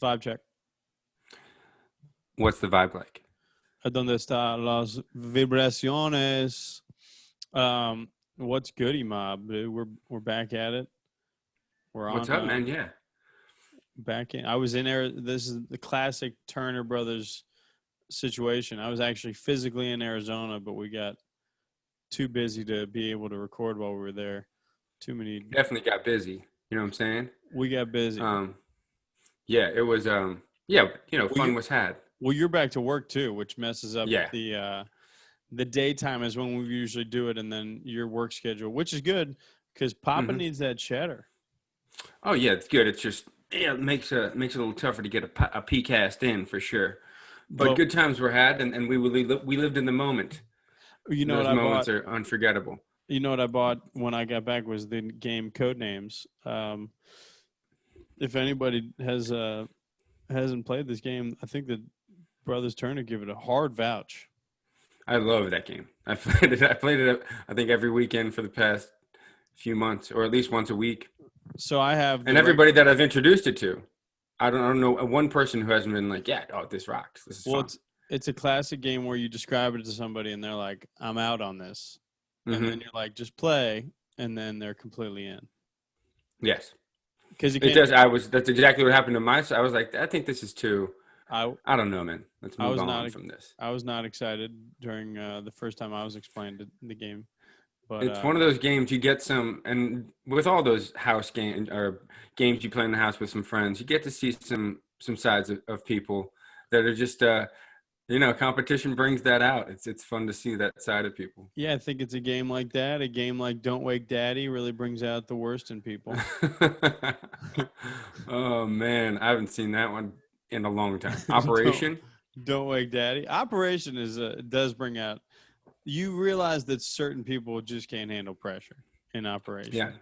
Vibe check. What's the vibe like? ¿Dónde están las vibraciones? What's goody, mob? Dude? We're back at it. We're on. What's up, man? Yeah. Back in. I was in there. This is the classic Turner Brothers situation. I was actually physically in Arizona, but we got too busy to be able to record while we were there. Too many. Definitely got busy. You know what I'm saying? We got busy. Yeah, it was. Fun was had. Well, you're back to work too, which messes up Yeah. the daytime is when we usually do it, and then your work schedule, which is good because Papa needs that cheddar. Oh yeah, it's good. It's just it makes it a little tougher to get a PCast in for sure. But good times were had, and we lived in the moment. You know, those moments are unforgettable. You know what I bought when I got back was the game Codenames. If anybody hasn't played this game, I think that Brothers Turner give it a hard vouch. I love that game. I played it. I think every weekend for the past few months, or at least once a week. So I have, and everybody that I've introduced it to, I don't know one person who hasn't been like, yeah, oh, this rocks. This is fun. It's a classic game where you describe it to somebody and they're like, I'm out on this, and then you're like, just play, and then they're completely in. Yes, because it does. That's exactly what happened to my. I was like, I think this is too. I don't know, man. Let's move on from this. I was not excited during the first time I was explained the game. But it's one of those games you get some, and with all those house games or games you play in the house with some friends, you get to see some sides of people that are just, competition brings that out. It's fun to see that side of people. Yeah, I think it's a game like that. A game like Don't Wake Daddy really brings out the worst in people. Oh man, I haven't seen that one in a long time. Operation. Don't Wake Daddy. Operation does bring out. You realize that certain people just can't handle pressure in Operation. Yeah.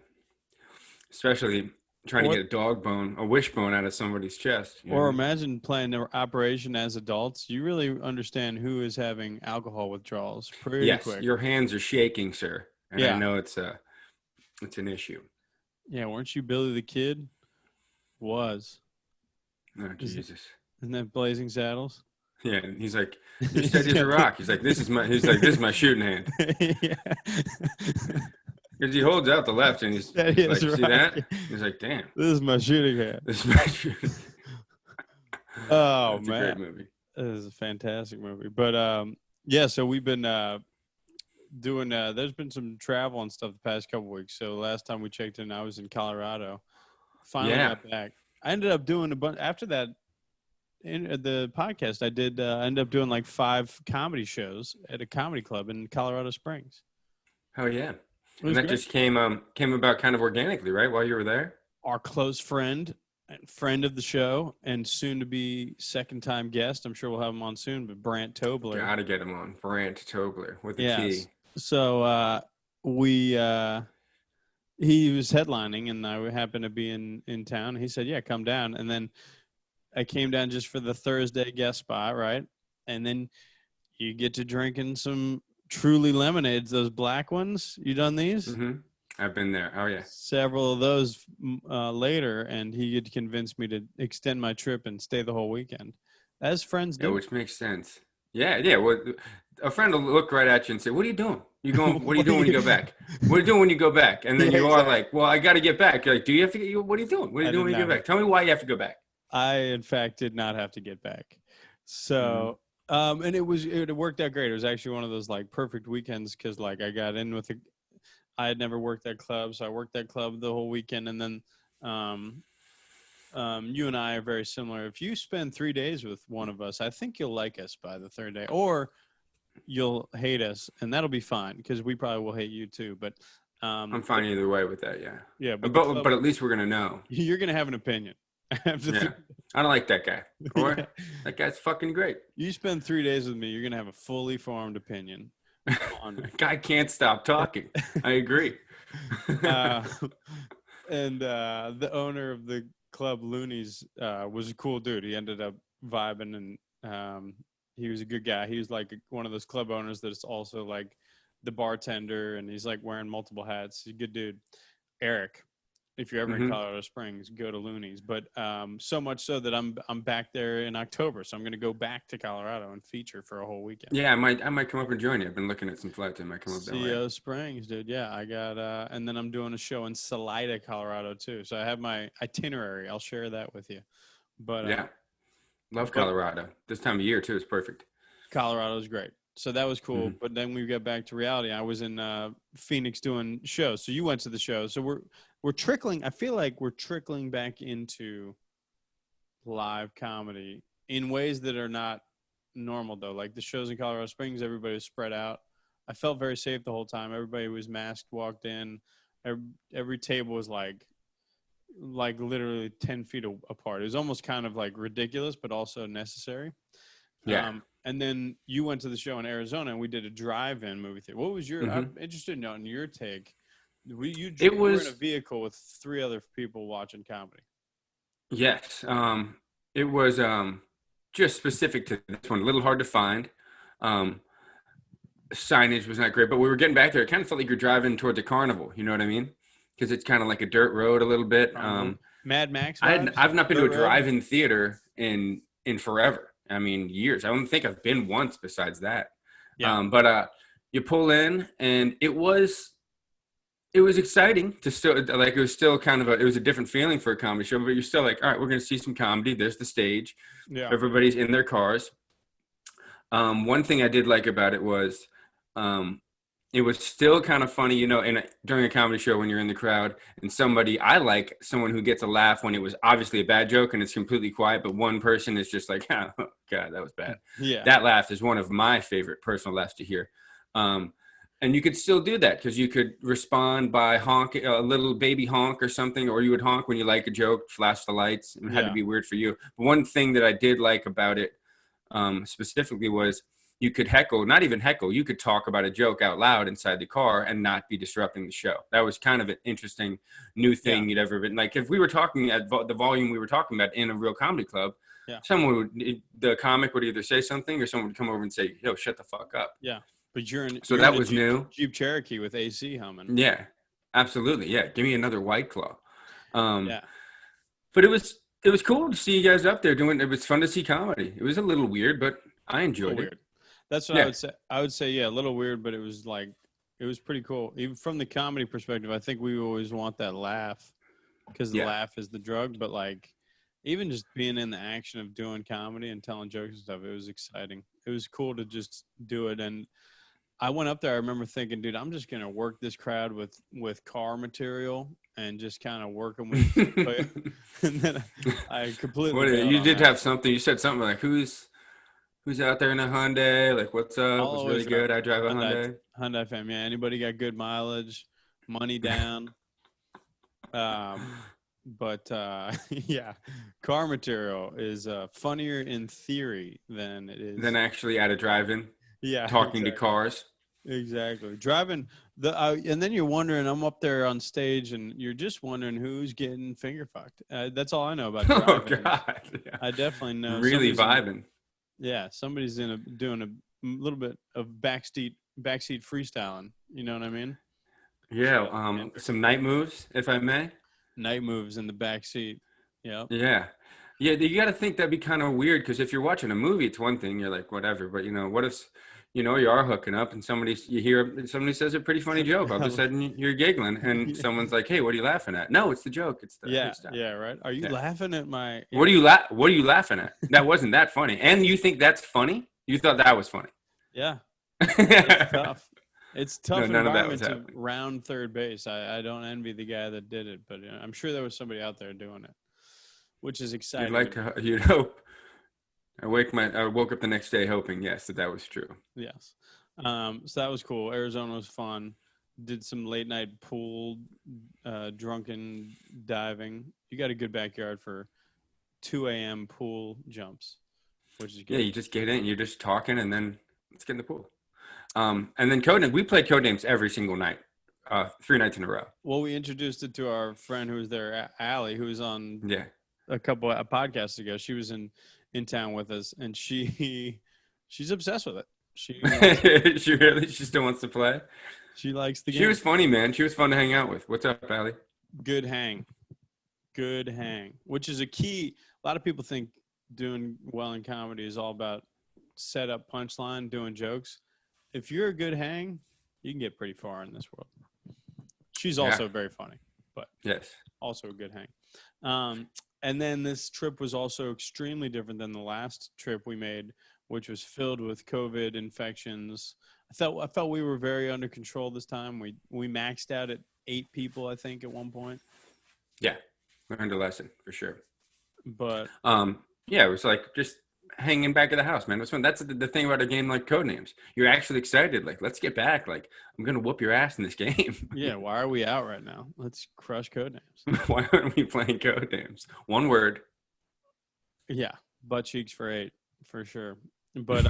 Especially trying to get a wishbone out of somebody's chest. Or imagine playing the Operation as adults. You really understand who is having alcohol withdrawals pretty quick. Yes, your hands are shaking, sir. And I know it's an issue. Yeah, weren't you Billy the Kid? Was. Oh, Jesus. Isn't that Blazing Saddles? Yeah, and he's like, you're steady as a rock. He's like, this is my shooting hand. Yeah. Because he holds out the left and he's like, see that? He's like, damn. This is my shooting hand. This is my shooting hand. Oh, It's man. a great movie. This is a fantastic movie. But, so we've been doing there's been some travel and stuff the past couple weeks. So last time we checked in, I was in Colorado. Finally got back. I ended up doing a bunch after that. In the podcast, I did end up doing like 5 comedy shows at a comedy club in Colorado Springs. Oh yeah, and that just came about kind of organically, right? While you were there, our close friend of the show and soon to be second time guest. I'm sure we'll have him on soon. But Brant Tobler, gotta get him on. Brant Tobler with a T. So he was headlining, and I happened to be in town. He said, "Yeah, come down," and then I came down just for the Thursday guest spot, right? And then you get to drinking some Truly lemonades, those black ones. You done these? Mm-hmm. I've been there. Oh, yeah. Several of those later, and he had convinced me to extend my trip and stay the whole weekend. As friends do. Yeah, which makes sense. Yeah. Well, a friend will look right at you and say, what are you doing? You going? What are you doing when you go back? What are you doing when you go back? And then are like, well, I got to get back. You're like, do you have to get – what are you doing? What are you doing when you get back? Tell me why you have to go back. I, in fact, did not have to get back. So, and it worked out great. It was actually one of those like perfect weekends because like I got in with I had never worked that club. So I worked that club the whole weekend. And then you and I are very similar. If you spend 3 days with one of us, I think you'll like us by the third day or you'll hate us. And that'll be fine because we probably will hate you too. But I'm fine either way with that. Yeah. Yeah. But at least we're going to know. You're going to have an opinion. I don't like that guy. Or that guy's fucking great. You spend 3 days with me, you're gonna have a fully formed opinion on me. Guy can't stop talking. I agree. And the owner of the club, Looney's, was a cool dude. He ended up vibing, and he was a good guy. He was like one of those club owners that's also like the bartender, and he's like wearing multiple hats. He's a good dude. Eric. If you're ever in Colorado Springs, go to Looney's. But so much so that I'm back there in October, so I'm going to go back to Colorado and feature for a whole weekend. Yeah, I might come up and join you. I've been looking at some flights. I might come up that way. CO Springs, dude. Yeah, I got and then I'm doing a show in Salida, Colorado too. So I have my itinerary. I'll share that with you. But yeah, love Colorado. This time of year too is perfect. Colorado's great. So that was cool. But then we got back to reality. I was in Phoenix doing shows. So you went to the show. So we're trickling. I feel like we're trickling back into live comedy in ways that are not normal, though. Like the shows in Colorado Springs, everybody was spread out. I felt very safe the whole time. Everybody was masked, walked in. Every table was like literally 10 feet apart. It was almost kind of like ridiculous, but also necessary. Yeah. And then you went to the show in Arizona, and we did a drive-in movie theater. What was your? I'm interested in knowing your take. You were in a vehicle with 3 other people watching comedy. Yes. It was just specific to this one. A little hard to find. Signage was not great, but we were getting back there. It kind of felt like you're driving towards a carnival. You know what I mean? Because it's kind of like a dirt road a little bit. Mad Max vibes? I've not been to a drive-in theater in forever. I mean, years. I don't think I've been once besides that. Yeah. But you pull in, and it was exciting to still, like, it was still kind of it was a different feeling for a comedy show, but you're still like, all right, we're going to see some comedy. There's the stage. Yeah. Everybody's in their cars. One thing I did like about it was, it was still kind of funny, during a comedy show when you're in the crowd and I like someone who gets a laugh when it was obviously a bad joke and it's completely quiet, but one person is just like, oh, God, that was bad. Yeah. That laugh is one of my favorite personal laughs to hear. And you could still do that because you could respond by honking, a little baby honk or something, or you would honk when you like a joke, flash the lights. It had to be weird for you. But one thing that I did like about it specifically was you could not even heckle, you could talk about a joke out loud inside the car and not be disrupting the show. That was kind of an interesting new thing you'd ever been. Like if we were talking at the volume we were talking about in a real comedy club, the comic would either say something or someone would come over and say, yo, shut the fuck up. Yeah. But you're in new. Jeep Cherokee with AC humming. Yeah, absolutely. Yeah. Give me another White Claw. Yeah. But it was cool to see you guys up there doing, it was fun to see comedy. It was a little weird, but I enjoyed it. That's what I would say. I would say, a little weird, but it was pretty cool. Even from the comedy perspective, I think we always want that laugh because the laugh is the drug. But even just being in the action of doing comedy and telling jokes and stuff, it was exciting. It was cool to just do it. And I went up there. I remember thinking, dude, I'm just going to work this crowd with car material and just kind of work them with. And then I completely. You did have something. You said something like, who's out there in a Hyundai? Like, what's up? It's really good. I drive a Hyundai. Hyundai fam. Yeah. Anybody got good mileage, money down? But car material is funnier in theory than it is. Than actually at a drive-in. Yeah. Talking to cars. Exactly. Driving and then you're wondering, I'm up there on stage and you're just wondering who's getting finger fucked. That's all I know about driving. Oh, God. Yeah. I definitely know. Really vibing. Somebody's doing a little bit of backseat freestyling. You know what I mean? Yeah. Some night moves, if I may. Night moves in the backseat. Yeah. Yeah. Yeah. You got to think that'd be kind of weird because if you're watching a movie, it's one thing. You're like, whatever. But what if, you are hooking up and somebody says a pretty funny joke. All of a sudden you're giggling and someone's like, hey, what are you laughing at? No, it's the joke. It's the freestyle. Yeah. Right. Are you laughing at my? What are you laughing at? That wasn't that funny. And you think that's funny? You thought that was funny. Yeah. It's tough. It's tough environment to round third base. I don't envy the guy that did it, but I'm sure there was somebody out there doing it, which is exciting. You'd hope. I woke up the next day hoping, yes, that was true. Yes. So that was cool. Arizona was fun. Did some late night pool, drunken diving. You got a good backyard for 2 a.m. pool jumps, which is good. Yeah, you just get in, you're just talking, and then let's get in the pool. And then Codenames, we played Codenames every single night, 3 nights in a row. Well, we introduced it to our friend who was there, Allie, who was on a couple of podcasts ago. She was in town with us, and she's obsessed with it. She she still wants to play. She likes the game. She was funny, man. She was fun to hang out with. What's up, Allie? good hang, which is a key. A lot of people think doing well in comedy is all about set up, punchline, doing jokes. If you're a good hang, you can get pretty far in this world. She's also very funny, but yes, also a good hang. And then this trip was also extremely different than the last trip we made, which was filled with COVID infections. I felt we were very under control this time. We maxed out at 8 people, I think, at one point. Yeah, learned a lesson for sure. But yeah, it was like just hanging back at the house, man. It was fun. That's the thing about a game like Codenames. You're actually excited. Like, let's get back. Like, I'm gonna whoop your ass in this game. Yeah, why are we out right now? Let's crush Codenames. Why aren't we playing Codenames? One word. Yeah, butt cheeks for 8 for sure. But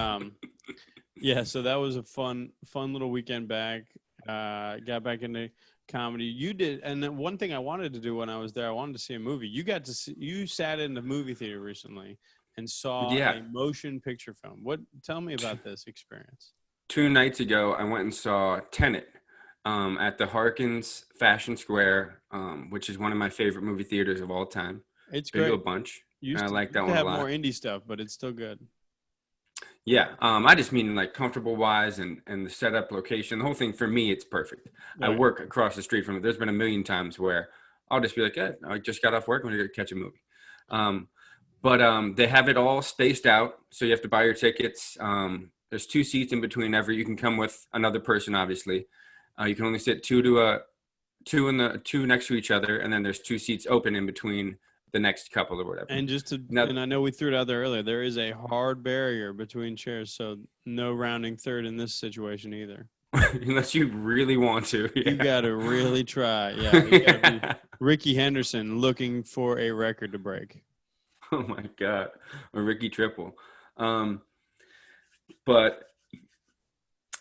yeah, so that was a fun little weekend back. Got back into comedy. You did, and then one thing I wanted to do when I was there, I wanted to see a movie. You sat in the movie theater recently and saw a motion picture film. Tell me about this experience. 2 nights ago, I went and saw Tenet at the Harkins Fashion Square, which is one of my favorite movie theaters of all time. It's Big great. a bunch. I like that one one a lot. Have more indie stuff, but it's still good. Yeah, I just mean like comfortable wise and the setup, location, the whole thing. For me, it's perfect. Right. I work across the street from it. There's been a million times where I'll just be like, I just got off work. I'm going to catch a movie. But they have it all spaced out. So you have to buy your tickets. There's 2 seats in between you can come with another person, obviously. You can only sit two next to each other. And then there's 2 seats open in between the next couple or whatever. And and I know we threw it out there earlier, there is a hard barrier between chairs, so no rounding third in this situation either. Unless you really want to. Yeah. You got to really try. Yeah, you got to be Ricky Henderson looking for a record to break. Oh my God, a Ricky triple. But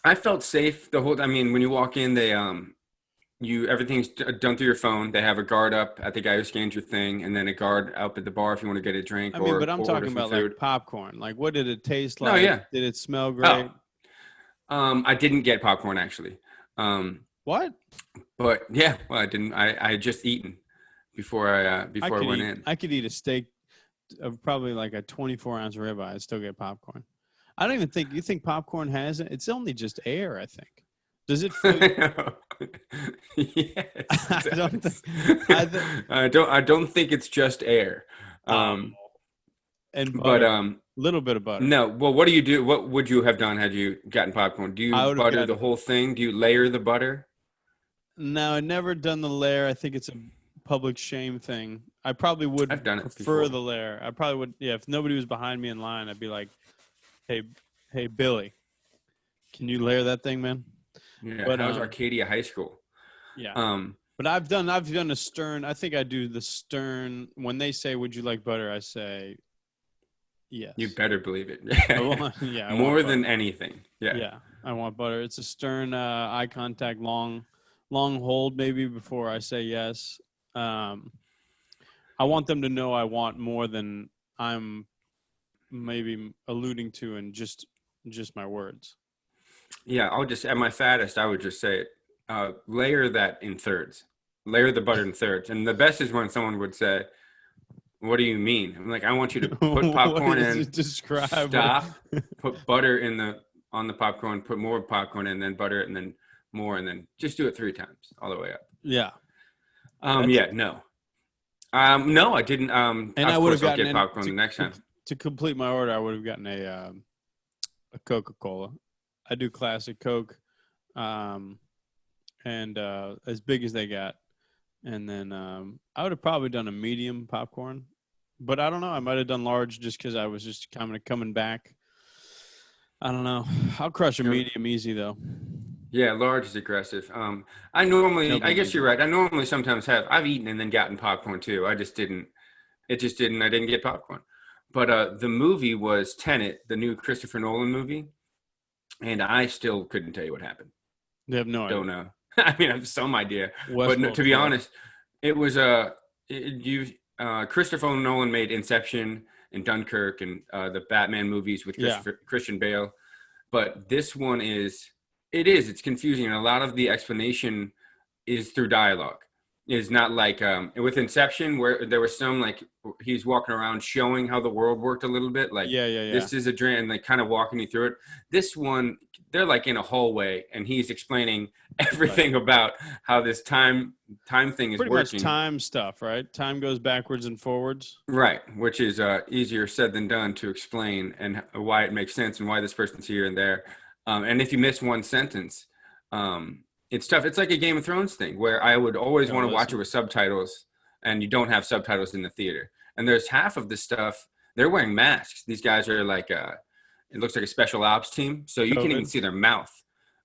I felt safe the whole. I mean, when you walk in, they everything's done through your phone. They have a guard up at the guy who scans your thing, and then a guard up at the bar if you want to get a drink. But I'm talking about like popcorn. Like, what did it taste like? Oh yeah. Did it smell great? I didn't get popcorn actually. What? But yeah, well, I didn't. I had just eaten before I went in. I could eat a steak of probably like a 24-ounce ribeye. I'd still get popcorn. I don't even think you think popcorn has it. It's only just air, I think. Does it float? Yes, I don't think it's just air. And butter, but little bit of butter. No. Well, what do you do? What would you have done had you gotten popcorn? Do you butter the whole thing? Do you layer the butter? No, I've never done the layer. I think it's a public shame thing. I probably would prefer the layer. I probably would. Yeah, if nobody was behind me in line, I'd be like, Hey, Billy, can you layer that thing, man? Yeah, but how's Arcadia High School? Yeah. But I've done a stern. I think I do the stern. When they say, "Would you like butter?" I say, yes. You better believe it. More than anything. Yeah. Yeah, I want butter. It's a stern eye contact, long hold maybe before I say yes. I want them to know I want more than I'm maybe alluding to in just my words. Yeah, I'll just, at my fattest, I would just say it. Layer that in thirds. Layer the butter in thirds. And the best is when someone would say, what do you mean? I'm like, I want you to put popcorn in, stop, put butter on the popcorn, put more popcorn in, then butter it, and then more, and then just do it 3 times all the way up. Yeah. No, I didn't. And I would have gotten popcorn the next time. To complete my order, I would have gotten a Coca-Cola. I do classic Coke, and as big as they got. And then I would have probably done a medium popcorn, but I don't know. I might have done large just because I was just kind of coming back. I don't know. I'll crush a medium easy though. Yeah, large is aggressive. I guess you're right. I normally sometimes I've eaten and then gotten popcorn too. I didn't get popcorn. But the movie was Tenet, the new Christopher Nolan movie. And I still couldn't tell you what happened. You have no idea. Don't know. I mean, I have some idea. But no, to be honest, it was Christopher Nolan made Inception and Dunkirk and the Batman movies with Christian Bale. But this one it's confusing. And a lot of the explanation is through dialogue. is not like with Inception, where there was some like he's walking around showing how the world worked a little bit. Like, Yeah. this is a dream, and like kind of walking you through it. This one, they're like in a hallway, and he's explaining everything about how this time thing is Pretty working. much time stuff, right? Time goes backwards and forwards. Right, which is easier said than done to explain, and why it makes sense and why this person's here and there. And if you miss one sentence, it's tough. It's like a Game of Thrones thing where I would always want to watch it with subtitles, and you don't have subtitles in the theater. And there's half of the stuff, they're wearing masks. These guys are like, it looks like a special ops team, so you can't even see their mouth.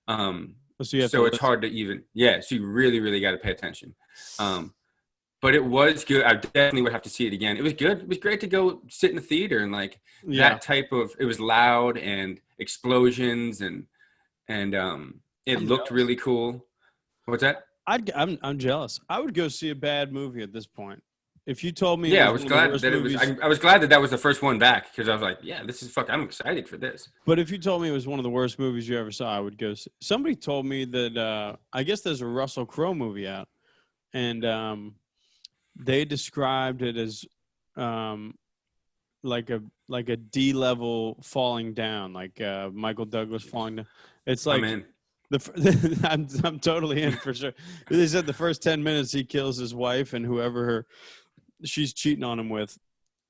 So it's hard to even, so you really, really got to pay attention. But it was good. I definitely would have to see it again. It was good. It was great to go sit in the theater and like that type of, it was loud and explosions and it looked really cool. What's that? I'm jealous. I would go see a bad movie at this point. If you told me, I was glad that it was. I was glad that was the first one back, because I was like, yeah, this is fuck. I'm excited for this. But if you told me it was one of the worst movies you ever saw, I would go see. Somebody told me that I guess there's a Russell Crowe movie out, and they described it as like a D-level falling down, like Michael Douglas falling down. It's like I'm totally in for sure. They said the first 10 minutes he kills his wife and whoever she's cheating on him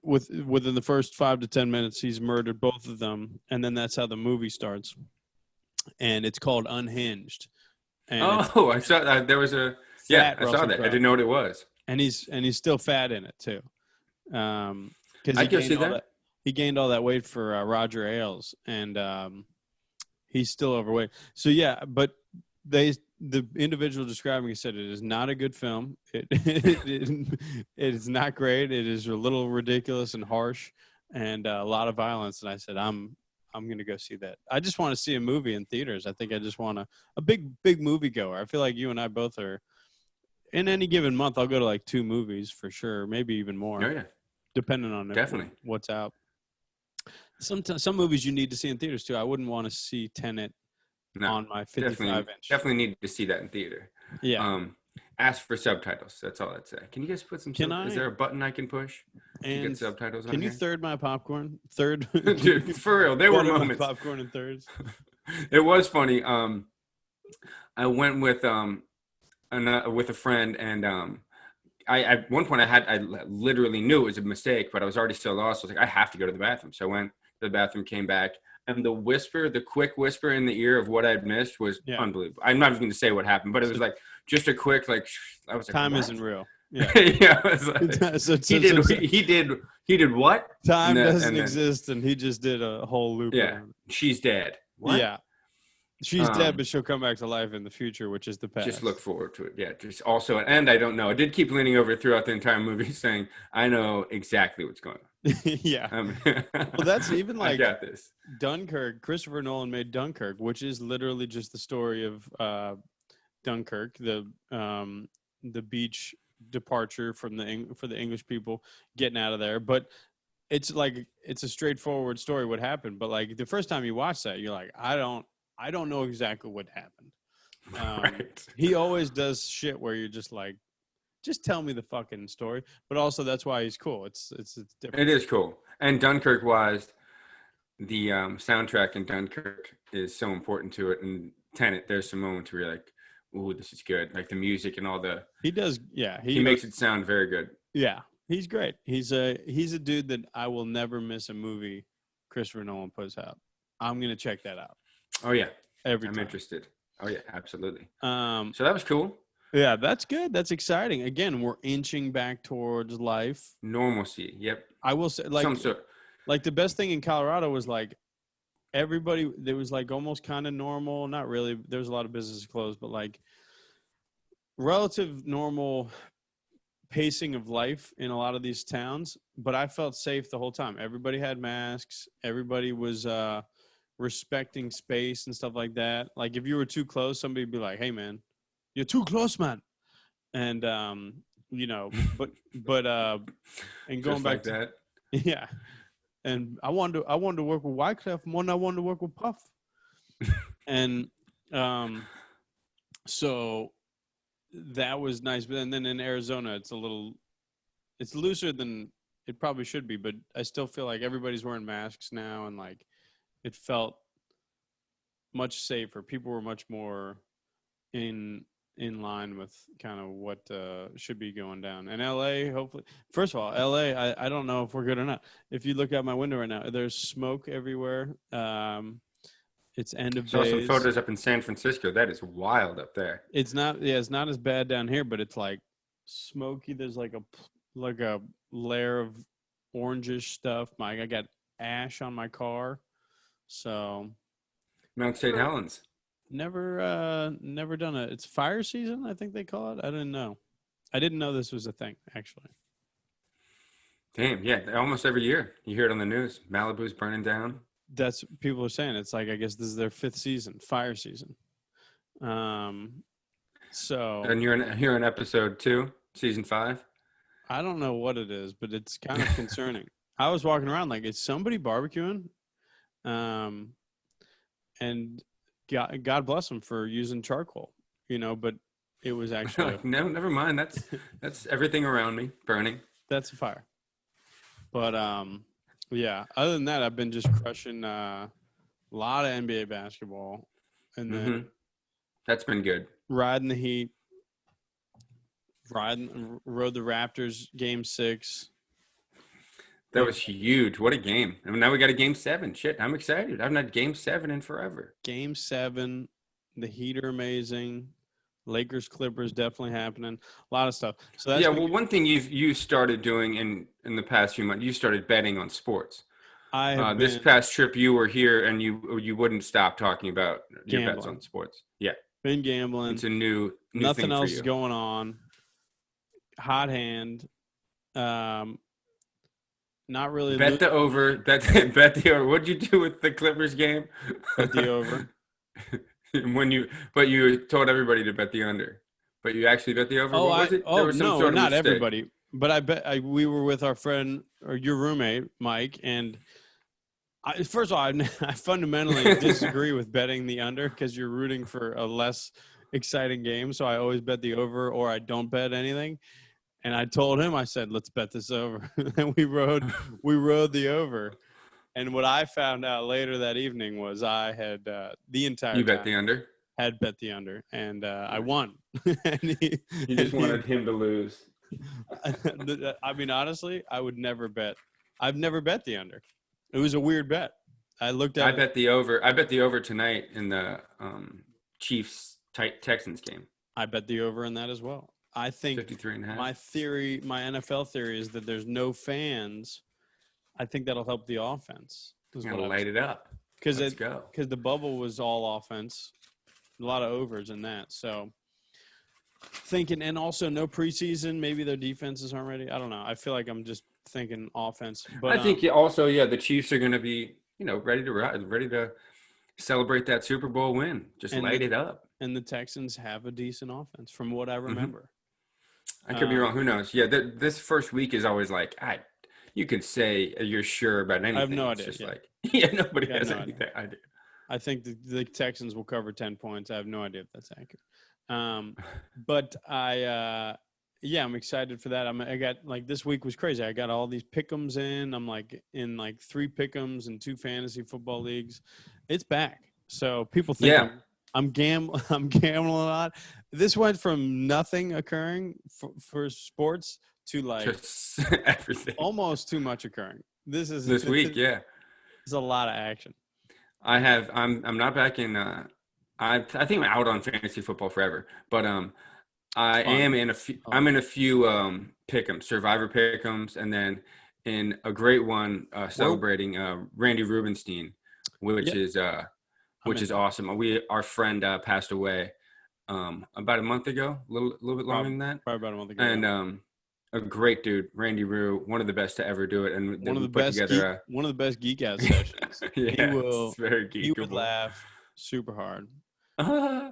within the first 5 to 10 minutes he's murdered both of them, and then that's how the movie starts. And it's called Unhinged. And I saw that. There was a I saw that. I didn't know what it was. And he's still fat in it too. Because he gained all that weight for Roger Ailes, and he's still overweight. So but the individual describing it said it is not a good film. It is not great. It is a little ridiculous and harsh, and a lot of violence. And I said, I'm going to go see that. I just want to see a movie in theaters. I think I just want a big movie goer. I feel like you and I both are. In any given month, I'll go to like 2 movies for sure, maybe even more. Oh, yeah. Depending on what's out. Some movies you need to see in theaters too. I wouldn't want to see Tenet on my 55-inch. Definitely need to see that in theater. Yeah. Ask for subtitles. That's all I'd say. Can you guys put some? Is there a button I can push to get subtitles on Can you here? third my popcorn? Third, dude, for real. There were moments. Popcorn in thirds. It was funny. I went with a friend, and I at one point I literally knew it was a mistake, but I was already so lost. I was like, I have to go to the bathroom. So I went to the bathroom, came back, and the quick whisper in the ear of what I'd missed was unbelievable. I'm not even going to say what happened, but it was like just a quick I was like, time what? Isn't real. Yeah. I was like, he did what? Time doesn't exist, and he just did a whole loop. Yeah, she's dead. What? Yeah. She's dead, but she'll come back to life in the future, which is the past. Just look forward to it. Yeah. Just also, and I don't know. I did keep leaning over throughout the entire movie saying, I know exactly what's going on. Yeah. Well, that's even like I got this. Dunkirk. Christopher Nolan made Dunkirk, which is literally just the story of Dunkirk, the beach departure for the English people getting out of there. But it's a straightforward story what happened. But like the first time you watch that, you're like, I don't know exactly what happened. Right. He always does shit where you're just like, just tell me the fucking story. But also that's why he's cool. It's different. It is cool. And Dunkirk was the soundtrack in Dunkirk is so important to it. And Tenet, there's some moments where you're like, ooh, this is good. Like the music and all he does. Yeah. He makes it sound very good. Yeah. He's great. He's a dude that I will never miss a movie Christopher Nolan puts out. I'm going to check that out. Oh yeah, I'm interested. Oh yeah, absolutely. So that was cool. Yeah, that's good. That's exciting. Again, we're inching back towards life. Normalcy. Yep. I will say, like the best thing in Colorado was like everybody. There was like almost kind of normal. Not really. There was a lot of businesses closed, but like relative normal pacing of life in a lot of these towns. But I felt safe the whole time. Everybody had masks. Everybody was respecting space and stuff like that. Like if you were too close, somebody would be like, hey man, you're too close, man. And but and going just back like to that. Yeah. And I wanted to work with Wyclef more than I wanted to work with Puff. And so that was nice. But then in Arizona, it's looser than it probably should be. But I still feel like everybody's wearing masks now, and like it felt much safer. People were much more in line with kind of what should be going down. And LA, hopefully, first of all, LA, I don't know if we're good or not. If you look out my window right now, there's smoke everywhere. It's end of Saw some days. photos up in San Francisco. That is wild up there. It's not as bad down here, but it's like smoky. There's like a layer of orangish stuff. I got ash on my car. So Mount St. Helens. never done it's fire season, I think they call it. I didn't know. I didn't know this was a thing, actually. Damn, yeah, almost every year you hear it on the news. Malibu's burning down. That's people are saying. It's like, I guess this is their 5th season, fire season. So And you're here in episode 2, season 5. I don't know what it is, but it's kind of concerning. I was walking around like, is somebody barbecuing? And God bless them for using charcoal, but it was actually no, never mind. That's everything around me burning. That's a fire. But yeah, other than that, I've been just crushing a lot of NBA basketball, and then that's been good. Riding the Heat, rode the Raptors game 6. That was huge. What a game. And now we got a game 7. Shit, I'm excited. I haven't had game 7 in forever. Game 7, the Heat are amazing. Lakers, Clippers definitely happening. A lot of stuff. So that's one thing you started doing in the past few months, you started betting on sports. This past trip you were here and you wouldn't stop talking about your bets on sports. Yeah. Been gambling. It's a new nothing thing else for you. is going on. Hot hand. Not really. Bet the over. Bet the over. What'd you do with the Clippers game? Bet the over. But you told everybody to bet the under. But you actually bet the over. Oh, what was it? There was some sort of not mistake. Everybody. But I bet we were with our friend or your roommate Mike, and first of all, I fundamentally disagree with betting the under because you're rooting for a less exciting game. So I always bet the over, or I don't bet anything. And I told him, I said, let's bet this over. And we rode the over. And what I found out later that evening was I had the entire You bet time the under? had bet the under, and I won. You just wanted him to lose. I mean, honestly, I would never bet. I've never bet the under. It was a weird bet. I looked at. I bet the over. I bet the over tonight in the Chiefs Texans game. I bet the over in that as well. I think 53.5. My NFL theory is that there's no fans. I think that'll help the offense. Gonna light it up. Let's go. Because the bubble was all offense. A lot of overs in that. So thinking, and also no preseason. Maybe their defenses aren't ready. I don't know. I feel like I'm just thinking offense. But I think also, the Chiefs are going to be, ready to celebrate that Super Bowl win. Just light it up. And the Texans have a decent offense, from what I remember. I could be wrong. Who knows? Yeah, this first week is always like, you can say you're sure about anything. I have no it's idea. Just nobody has anything. I do. I think the Texans will cover 10 points. I have no idea if that's accurate. But I'm excited for that. I got this week was crazy. I got all these pick'ems in. I'm in 3 pick'ems and 2 fantasy football leagues. It's back. So people think I'm gambling a lot. This went from nothing occurring for sports to just everything. Almost too much occurring. This week. There's a lot of action. I'm not back in. I think I'm out on fantasy football forever, but I am in a few. I'm in a few pick'ems, Survivor pick'ems, and then in a great one celebrating Randy Rubenstein, which is awesome. Our friend passed away about a month ago, a little bit longer than that. Probably about a month ago. And a great dude, Randy Rue, one of the best to ever do it, and one of the best geek out sessions. It's very geekable. He would laugh super hard. Gonna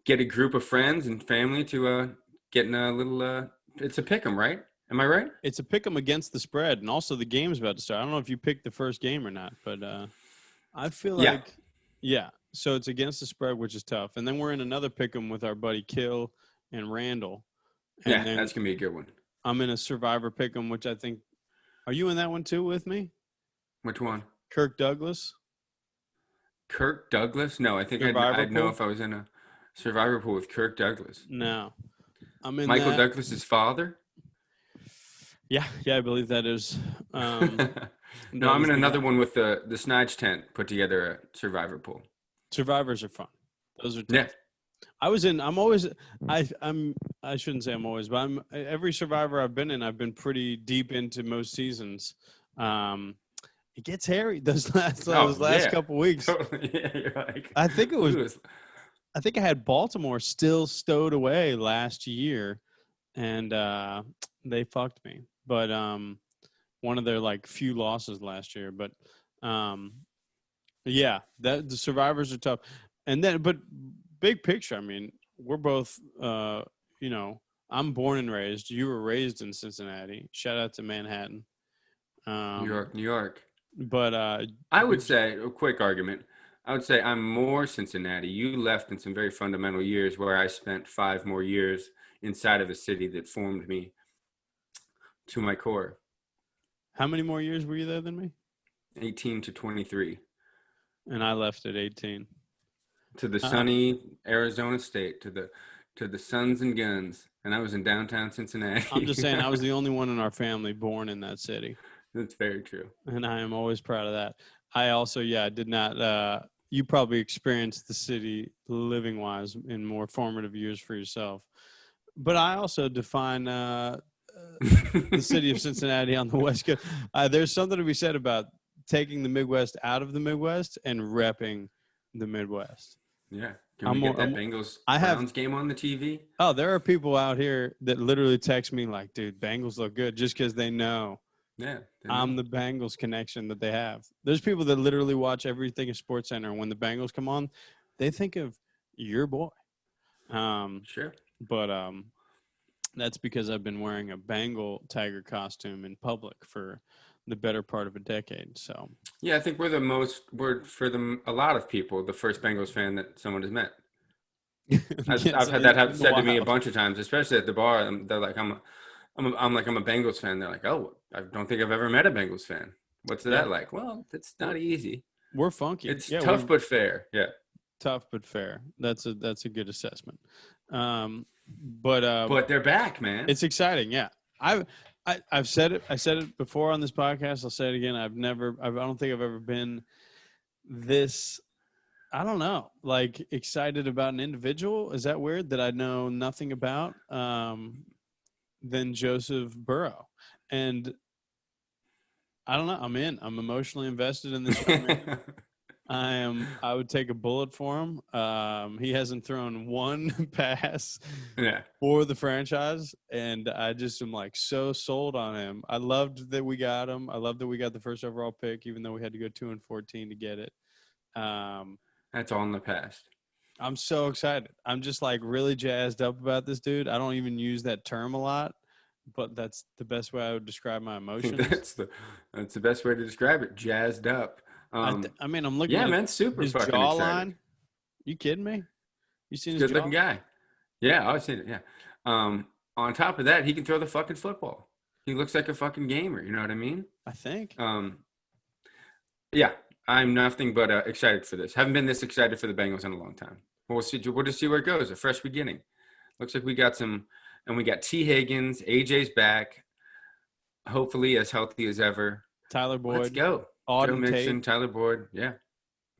get a group of friends and family to get in a little. It's a pick'em, right? Am I right? It's a pick'em against the spread, and also the game's about to start. I don't know if you picked the first game or not, but I feel like So it's against the spread, which is tough. And then we're in another pick'em with our buddy Kill and Randall. And Yeah, then that's gonna be a good one. I'm in a Survivor pick'em, which I think. Are you in that one too with me? Which one? Kirk Douglas. Kirk Douglas? No, I think Survivor I'd know pool? if I was in a Survivor pool with Kirk Douglas. No, I'm in Michael that. Douglas's father? Yeah, I believe that is. No, I'm in another one with the Snidge tent put together a Survivor pool. Survivors are fun. Those are tough. Yeah. I'm always. I shouldn't say I'm always, but every Survivor I've been in. I've been pretty deep into most seasons. It gets hairy those last couple weeks. Totally. Yeah, you're like, I think it was. I think I had Baltimore still stowed away last year, and they fucked me. But one of their like few losses last year. But yeah, the Survivors are tough. And then, but big picture, I mean, we're both, I'm born and raised. You were raised in Cincinnati. Shout out to Manhattan. New York. But I would say, a quick argument, I would say I'm more Cincinnati. You left in some very fundamental years where I spent 5 more years inside of a city that formed me to my core. How many more years were you there than me? 18 to 23. And I left at 18. To the sunny Arizona state, to the suns and guns. And I was in downtown Cincinnati. I'm just saying I was the only one in our family born in that city. That's very true. And I am always proud of that. I also, did not you probably experienced the city living wise in more formative years for yourself. But I also define the city of Cincinnati on the West Coast. There's something to be said about taking the Midwest out of the Midwest and repping the Midwest. Yeah. Can we get that Bengals-Browns game on the TV? Oh, there are people out here that literally text me like, dude, Bengals look good, just because they know. Yeah. I'm the Bengals connection that they have. There's people that literally watch everything at SportsCenter, and when the Bengals come on, they think of your boy. Sure. But that's because I've been wearing a Bengal tiger costume in public for the better part of a decade. So yeah, I think we're a lot of people, the first Bengals fan that someone has met. I've had that said to me a bunch of times, especially at the bar. They're like, I'm a Bengals fan. They're like, oh, I don't think I've ever met a Bengals fan. What's that like? Well, it's not easy. We're funky. It's tough but fair. Yeah. Tough but fair. That's a good assessment. But they're back, man. It's exciting. Yeah. I've said it. I said it before on this podcast. I'll say it again. I don't think I've ever been this, I don't know, like excited about an individual. Is that weird that I know nothing about than Joseph Burrow? And I don't know. I'm emotionally invested in this young man. I would take a bullet for him. He hasn't thrown one pass for the franchise, and I just am like so sold on him. I loved that we got him. I love that we got the first overall pick, even though we had to go 2-14 to get it. That's all in the past. I'm so excited. I'm just like really jazzed up about this dude. I don't even use that term a lot, but that's the best way I would describe my emotions. That's the best way to describe it. Jazzed up. I mean, I'm looking at man, super his fucking jawline. excited. You kidding me? You seen his good-looking guy. Yeah, I've seen it, yeah. On top of that, he can throw the fucking football. He looks like a fucking gamer, you know what I mean? I think. Yeah, I'm nothing but excited for this. Haven't been this excited for the Bengals in a long time. We'll just see where it goes. A fresh beginning. Looks like we got we got T. Higgins. AJ's back. Hopefully as healthy as ever. Tyler Boyd. Let's go. Joe Mixon, Tyler Boyd. Yeah.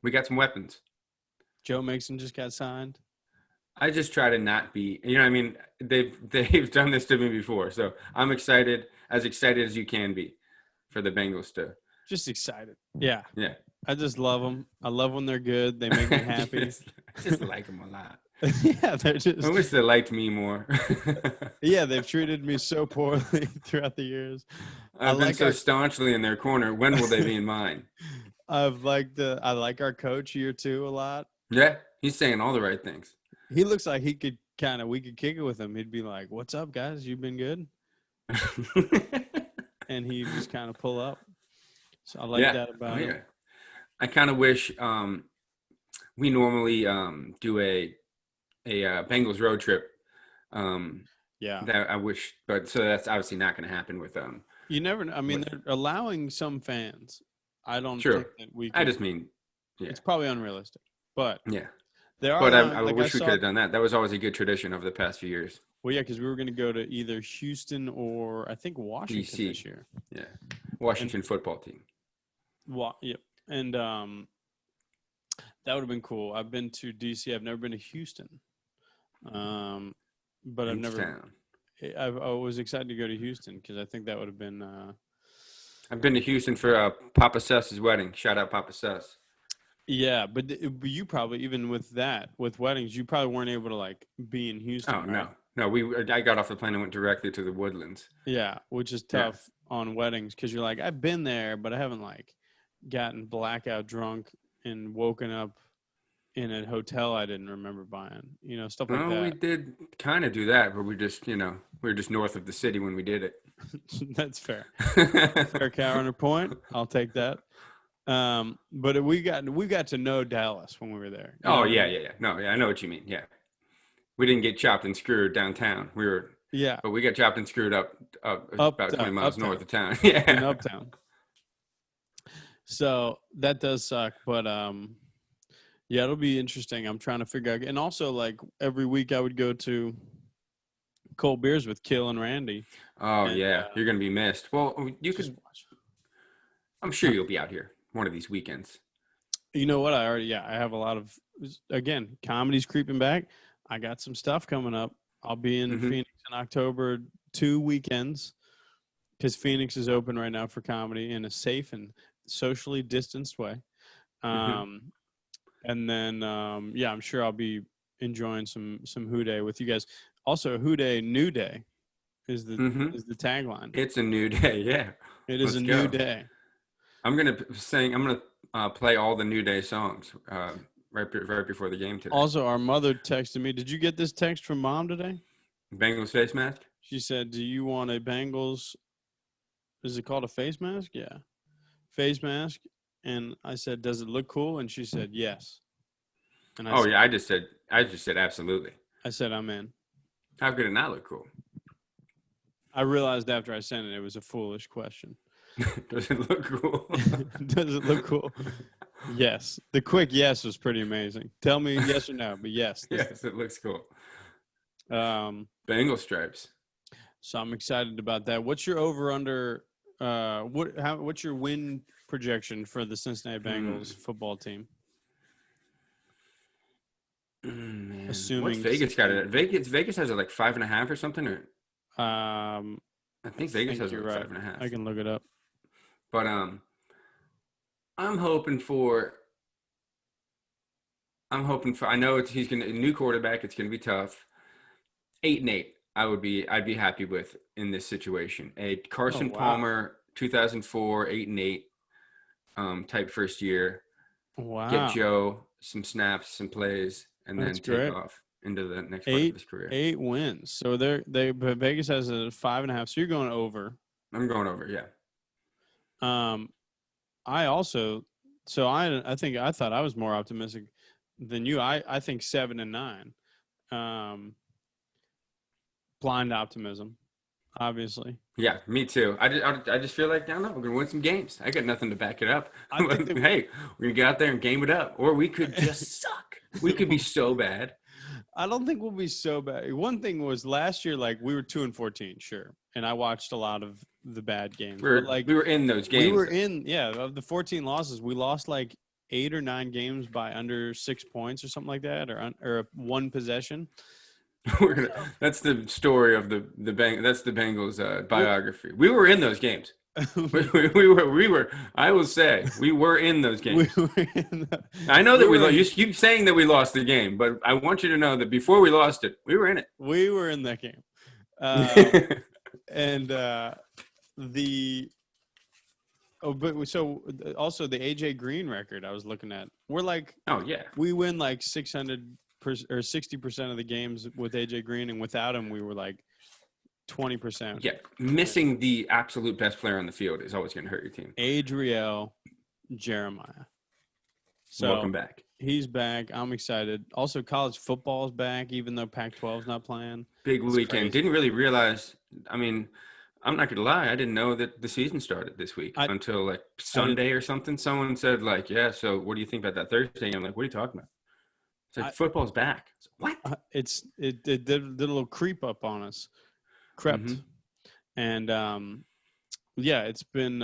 We got some weapons. Joe Mixon just got signed. I just try to not be, you know what I mean? They've done this to me before. So I'm excited as you can be for the Bengals to. Just excited. Yeah. Yeah. I just love them. I love when they're good. They make me happy. I just like them a lot. Yeah, they're just. I wish they liked me more. Yeah, they've treated me so poorly throughout the years. I've been so staunchly in their corner. When will they be in mine? I like our coach here too a lot. Yeah, he's saying all the right things. He looks like we could kick it with him. He'd be like, "What's up, guys? You've been good," and he just kind of pull up. So I like that about him. I kind of wish we normally do a Bengals road trip. Yeah. That I wish, but so that's obviously not going to happen with You never know. I mean, with they're allowing some fans. I don't True. think that we I could. just mean, yeah, It's probably unrealistic, but yeah. they are But allowing. I Like I wish we could saw. have done that. That was always a good tradition over the past few years. Well, yeah, because we were going to go to either Houston or I think Washington this DC, year. yeah, And Washington football team. Yep. And that would have been cool. I've been to DC. I've never been to Houston. But I've never. Town. I was excited to go to Houston because I think that would have been. I've been to Houston for Papa Sess's wedding. Shout out Papa Sess. Yeah, but you probably even with weddings, you probably weren't able to like be in Houston. Oh right? no. I got off the plane and went directly to the Woodlands. Yeah, which is tough on weddings because you're like, I've been there, but I haven't like gotten blackout drunk and woken up in a hotel I didn't remember buying. Stuff like that. We did kind of do that, but we were just north of the city when we did it. That's fair. Fair counterpoint. I'll take that. But we got to know Dallas when we were there. Oh yeah. No, yeah, I know what you mean. Yeah, we didn't get chopped and screwed downtown. But we got chopped and screwed up about 20 miles uptown. north of town. Yeah, in uptown. So that does suck, but yeah, it'll be interesting. I'm trying to figure out, and also like every week I would go to cold beers with Kill and Randy. Oh yeah, you're gonna be missed. Well, you could. I'm sure you'll be out here one of these weekends. You know what? I have a lot of, again, comedy's creeping back. I got some stuff coming up. I'll be in Phoenix in October 2 weekends because Phoenix is open right now for comedy in a safe and socially distanced way. And then, I'm sure I'll be enjoying some Who Day with you guys. Also, Who Day, New Day is the tagline. It's a new day, yeah. It is new day. I'm gonna play all the New Day songs right before the game today. Also, our mother texted me. Did you get this text from Mom today? Bengals face mask? She said, "Do you want a Bengals? Is it called a face mask? Yeah, face mask." And I said, "Does it look cool?" And she said, "Yes." And I just said absolutely. I said, "I'm in." How could it not look cool? I realized after I sent it, it was a foolish question. Does it look cool? Does it look cool? Yes. The quick yes was pretty amazing. Tell me yes or no, but yes. Yes, it looks cool. Bengal stripes. So I'm excited about that. What's your over/under? What's your win projection for the Cincinnati Bengals football team? Man. Assuming what's Vegas got it? Vegas has it like 5.5 or something, or I think Vegas has it like 5.5. I can look it up. But I'm hoping for. I know he's gonna a new quarterback. It's gonna be tough. 8-8. I'd be happy with in this situation. A Carson Palmer 2004 8-8 type first year. Wow. Get Joe some snaps, some plays, and then take off into the next part of his career. 8 wins. So Vegas has a 5.5. So you're going over. I'm going over. Yeah. I thought I was more optimistic than you. I think 7 and 9. Blind optimism, obviously. Yeah, me too. I just feel like, I don't know, we're going to win some games. I got nothing to back it up. Hey, we're going to get out there and game it up. Or we could just suck. We could be so bad. I don't think we'll be so bad. One thing was last year, like, we were 2-14, sure. And I watched a lot of the bad games. We were in those games. We were of the 14 losses, we lost like 8 or 9 games by under 6 points or something like that, or one possession. That's the story of the that's the Bengals biography. We were in those games. we were. I will say we were in those games. I know that you keep saying that we lost the game, but I want you to know that before we lost it, we were in it. We were in that game, and also the AJ Green record I was looking at. We're like, we win like 600. Or 60% of the games with AJ Green, and without him, we were like 20%. Yeah, missing the absolute best player on the field is always going to hurt your team. Adriel Jeremiah. So welcome back. He's back. I'm excited. Also, college football is back, even though Pac-12 is not playing. Big It's weekend. crazy. Didn't really realize. I mean, I'm not gonna lie. I didn't know that the season started this week until like Sunday or something. Someone said like, "Yeah, so what do you think about that Thursday?" And I'm like, "What are you talking about?" It's like football's back. What? It did a little creep up on us, crept, and yeah, it's been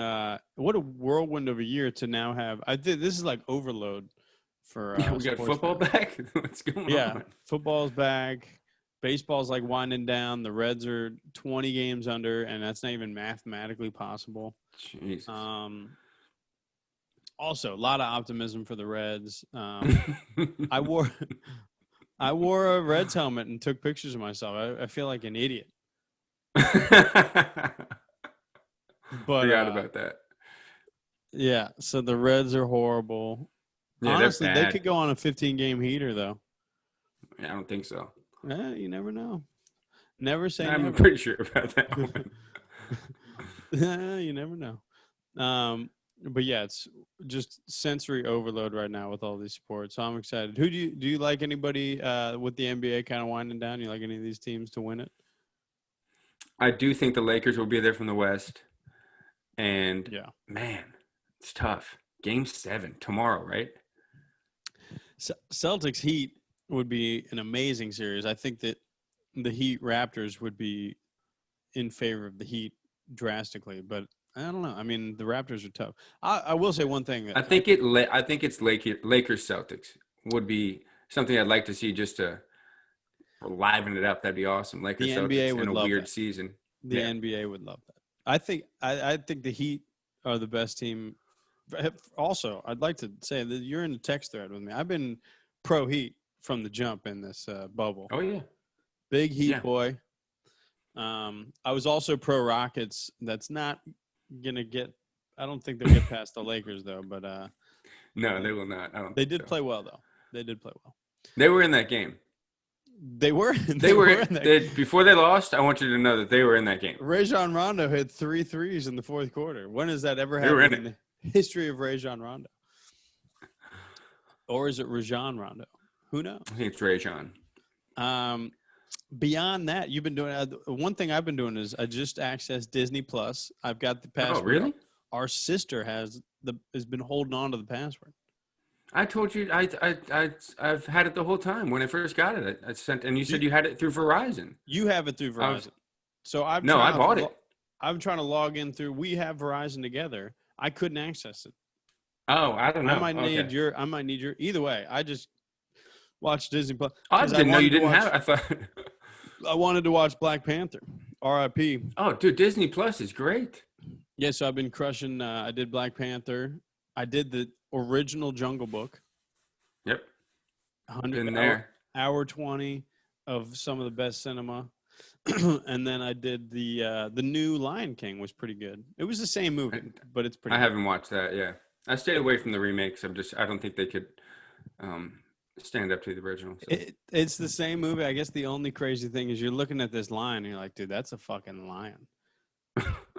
what a whirlwind of a year to now have. I think this is like overload for we got football fans. back. What's going on? Yeah, football's back. Baseball's like winding down. The Reds are 20 games under, and that's not even mathematically possible. Jesus. Also, a lot of optimism for the Reds. I wore a Reds helmet and took pictures of myself. I feel like an idiot. But forgot about that. Yeah, so the Reds are horrible. Yeah, honestly, they could go on a 15-game heater, though. Yeah, I don't think so. You never know. Never say I'm never. pretty sure about that one. You never know. But yeah, it's just sensory overload right now with all these sports. So I'm excited. Who do you like? Anybody with the NBA kind of winding down? You like any of these teams to win it? I do think the Lakers will be there from the West. And yeah, man, it's tough. Game 7 tomorrow, right? Celtics Heat would be an amazing series. I think that the Heat Raptors would be in favor of the Heat drastically, but I don't know. I mean, the Raptors are tough. I will say one thing. I think it's Lakers Celtics would be something I'd like to see just to liven it up. That'd be awesome. Lakers Celtics in a weird season. The NBA would love that. I think the Heat are the best team. Also, I'd like to say that you're in the text thread with me. I've been pro Heat from the jump in this bubble. Oh yeah, big Heat boy. I was also pro Rockets. That's not gonna get. I don't think they'll get past the Lakers though. But no, they will not. I don't. They did play well though. They did play well. They were in that game. They were. Before they lost, I want you to know that they were in that game. Rajon Rondo hit 3 threes in the fourth quarter. When has that ever happened in the history of Rajon Rondo? Or is it Rajon Rondo? Who knows? I think it's Rajon. Beyond that, you've been doing one thing I've been doing is I just accessed Disney Plus. I've got the password. Oh, really? Our sister has been holding on to the password. I told you I've had it the whole time. When I first got it, I sent, and you said you had it through Verizon. You have it through Verizon. I bought it. I'm trying to log in through. We have Verizon together. I couldn't access it. Oh, I don't know. I might need your. Either way. I just watched Disney Plus. I didn't know you didn't have it. I thought I wanted to watch Black Panther. R.I.P. Oh, dude, Disney Plus is great. Yeah, so I've been crushing. I did Black Panther. I did the original Jungle Book. Yep. 100 hour 20 of some of the best cinema. And then I did the new Lion King was pretty good. It was the same movie, but it's pretty I haven't watched that, yeah. I stayed away from the remakes. I don't think they could stand up to the original. So. It's the same movie. I guess the only crazy thing is you're looking at this lion and you're like, dude, that's a fucking lion.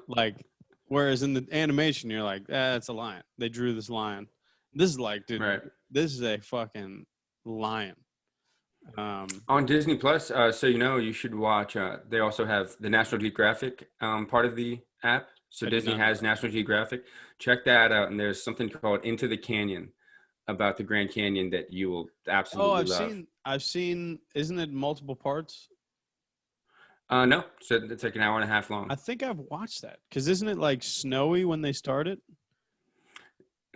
Like, whereas in the animation, you're like, it's a lion. They drew this lion. This is like, dude, This is a fucking lion. On Disney Plus, so you should watch. They also have the National Geographic part of the app. So Disney has National Geographic. Check that out. And there's something called Into the Canyon about the Grand Canyon that you will absolutely love. I've seen. Isn't it multiple parts? No, so it's like an hour and a half long. I think I've watched that because isn't it like snowy when they start it?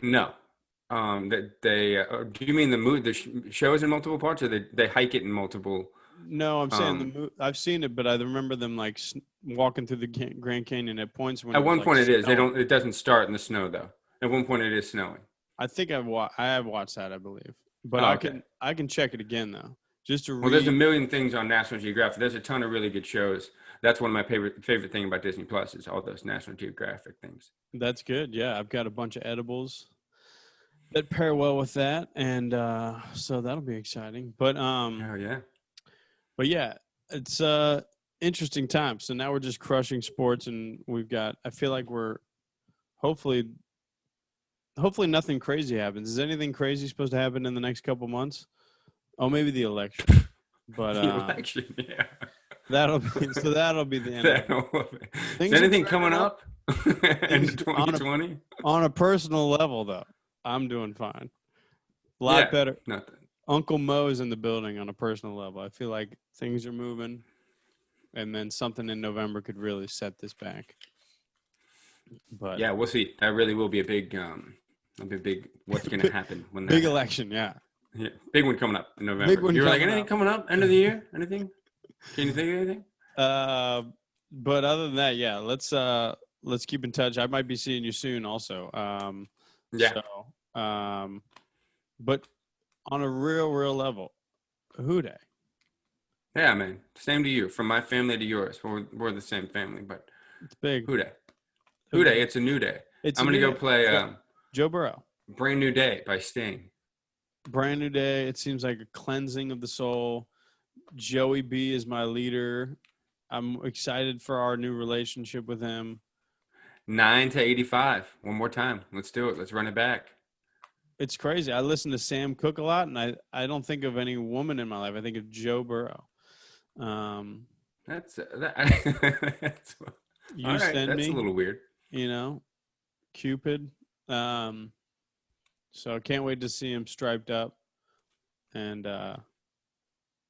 No. Do you mean the show is in multiple parts, or they hike it in multiple? No, I'm saying I've seen it, but I remember them like walking through the Grand Canyon at points when. At one point, it is. It doesn't start in the snow though. At one point, it is snowing. I think I have watched that, I believe, but I can check it again though. Just to read. Well, there's a million things on National Geographic. There's a ton of really good shows. That's one of my favorite thing about Disney Plus is all those National Geographic things. That's good. Yeah, I've got a bunch of edibles that pair well with that, and so that'll be exciting. But oh yeah. But yeah, it's interesting time. So now we're just crushing sports, and I feel like we're hopefully hopefully nothing crazy happens. Is anything crazy supposed to happen in the next couple months? Oh, maybe the election. But The election, yeah. that'll be the end of it. Is Things are anything trending coming up in Things 2020? on a personal level, though. I'm doing fine. A lot Yeah, better. nothing. Uncle Mo is in the building on a personal level. I feel like things are moving, and then something in November could really set this back. But yeah, we'll see. That really will be a big, what's going to happen when that big happens. election, yeah. Yeah, big one coming up in November. Big one You were like, coming anything up. coming up? End of the year? Anything? Can you think of anything? But other than that, yeah, let's keep in touch. I might be seeing you soon, also. Yeah. So, but on a real level, who day? Yeah, man. Same to you. From my family to yours, we're the same family, but It's big. who day? Who day? It's a new day. I'm gonna go play Joe Burrow. Brand New Day by Sting. Brand new day. It seems like a cleansing of the soul. Joey B is my leader. I'm excited for our new relationship with him. 9 to 85. One more time. Let's do it. Let's run it back. It's crazy. I listen to Sam Cooke a lot, and I don't think of any woman in my life. I think of Joe Burrow. That's You all right. send That's me, a little weird. Cupid. So I can't wait to see him striped up and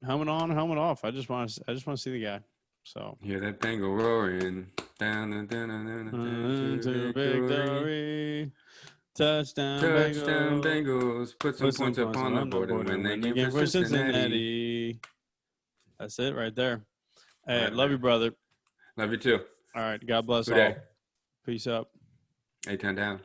helmet on, helmet off. I just want to see the guy. So Hear that Bengal roaring down to victory. Touchdown Bengals. Put some points up on the board and win that game for Cincinnati. That's it right there. Hey, Right, love you, brother. Love you too. All right. God bless Good all. day. Peace up. 8-10 down.